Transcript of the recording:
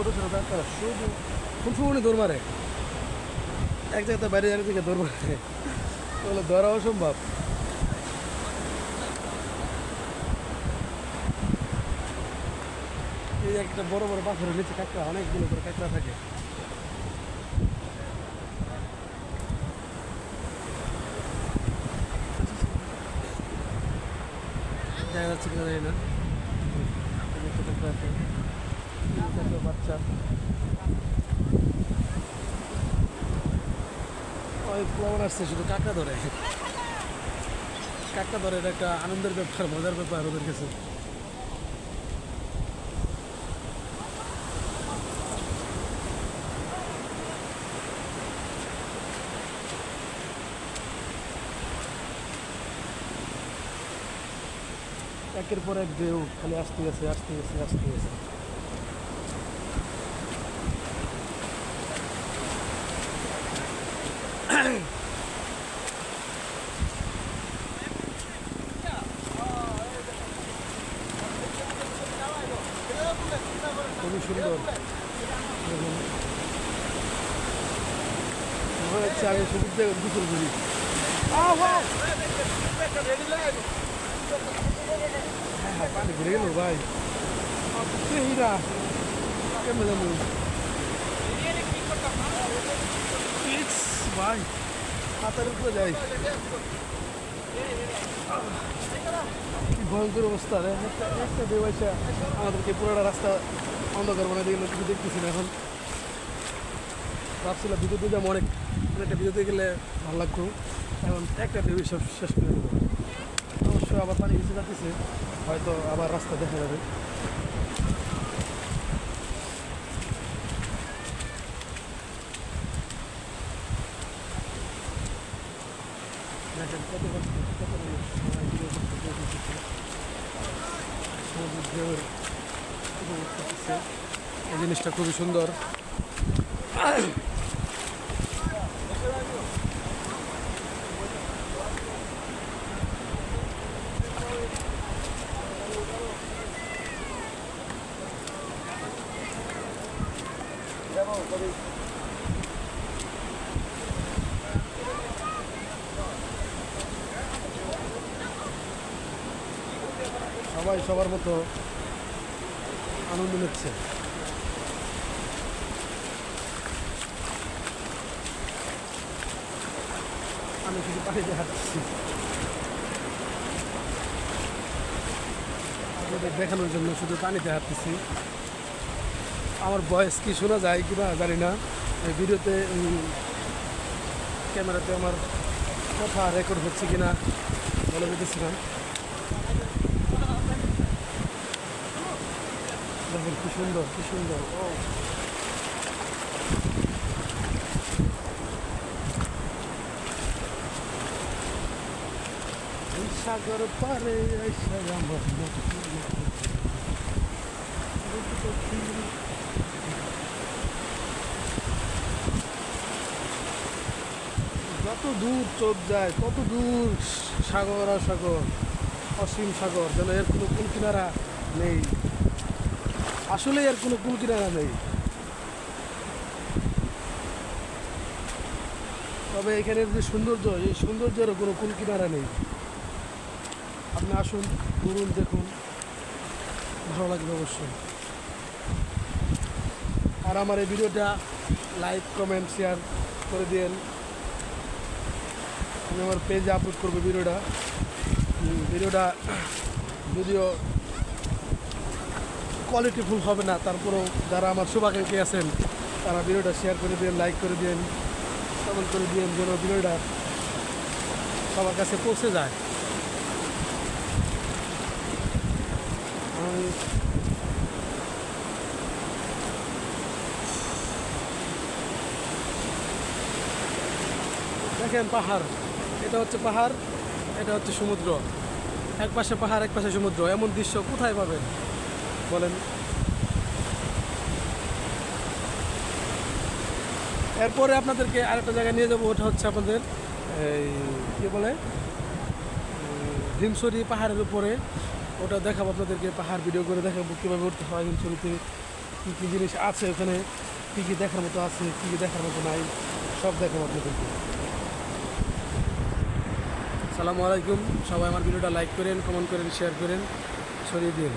ছোটো ছোটো কাঁকড়া শুধু ফুলফুনি দৌড় মারে, এক জায়গাতে বাইরে এক দিকে দৌড় মারে, ওগুলো ধরা অসম্ভব। এই একটা বড় বড় পাথরের নিচে কাঁকড়া, অনেকগুলো করে কাঁকড়া থাকে। দেখা যাচ্ছে কিনা জানি না, বাচ্চা ওই প্লবন আসছে শুধু কাঁকড়া ধরে, কাঁকড়া ধরে। এটা একটা আনন্দের ব্যাপার, মজার ব্যাপার ওদের কাছে। একের পর এক ঢেউ খালি আসতে গেছে আসতে গেছে আসতে গেছে। খুবই সুন্দর। মনে হচ্ছে আমি সমুদ্রে গোসল করি। হ্যাঁ পানি ঘুরে গেল ভাই, হীরা কেমন জানো ভাই, হাতের উপরে যাই। কি ভয়ঙ্কর অবস্থা রে, একটা ঢেউ আসা আমাদেরকে পুরোটা রাস্তা অন্ধকার বানাই দিয়ে কিছু দেখতেছি না। এখন ভাবছিলাম ভিডিওতে যাবো, অনেকটা ভিডিওতে গেলে ভালো লাগতো। এখন একটা ঢেউ সব শেষ করে দেবো। অবশ্য আবার পানি নিচে যাচ্ছে, হয়তো আবার রাস্তা দেখা যাবে। দেখেন কত কত সমুদ্রের উপভোগ করতেছে, এই জিনিসটা খুবই সুন্দর। সবাই সবার মতো আনন্দ নিচ্ছে। আমি শুধু পানিতে হাঁটছি আপনাদের দেখানোর জন্য, শুধু পানিতে হাঁটতেছি। আমার ভয়েস কি শোনা যায় কিনা জানি না, এই ভিডিওতে ক্যামেরাতে আমার কথা রেকর্ড হচ্ছে কিনা বলে দিতেছিলাম। দেখেন কি সুন্দর কি সুন্দর। ও সাগর পারে যত দূর চোখ যায় তত দূর সাগর আর সাগর, অসীম সাগর, যেন এর কোনো কুল কিনারা নেই। আসলে এর কোনো কুল কিনারা নেই। তবে এখানের যে সৌন্দর্য, এই সৌন্দর্যেরও কোনো কুল কিনারা নেই। আপনি আসুন, ঘুরুন, দেখুন, ভালো লাগবে অবশ্যই। আর আমার এই ভিডিওটা লাইক কমেন্ট শেয়ার করে দিন। আমি আমার পেজে আপলোড করবো ভিডিওটা যদিও কোয়ালিটিফুল হবে না, তারপরেও যারা আমার শুভাকাঙ্ক্ষী আছেন তারা ভিডিওটা শেয়ার করে দিন, লাইক করে দিন, কমেন্ট করে দিন, যেন ভিডিওটা সবার কাছে পৌঁছে যায়। দেখেন পাহাড়, এটা হচ্ছে পাহাড়, এটা হচ্ছে সমুদ্র। এক পাশে পাহাড়, এক পাশে সমুদ্র, এমন দৃশ্য কোথায় পাবেন বলেন? এরপরে আপনাদেরকে আরেকটা জায়গায় নিয়ে যাবো, ওটা হচ্ছে আপনাদের এই কী বলে হিমছড়ি পাহাড়ের উপরে। ওটা দেখাবো আপনাদেরকে, পাহাড় ভিডিও করে দেখাবো কীভাবে উঠতে হয় হিমছড়িতে, কী কী জিনিস আছে ওখানে, কী কী দেখার মতো আছে, কী কী দেখার মতো নাই, সব দেখাবো আপনাদেরকে। সালামু আলাইকুম, সবাই আমার ভিডিওটা লাইক করেন, কমেন্ট করেন, শেয়ার করেন, ছড়িয়ে দিন।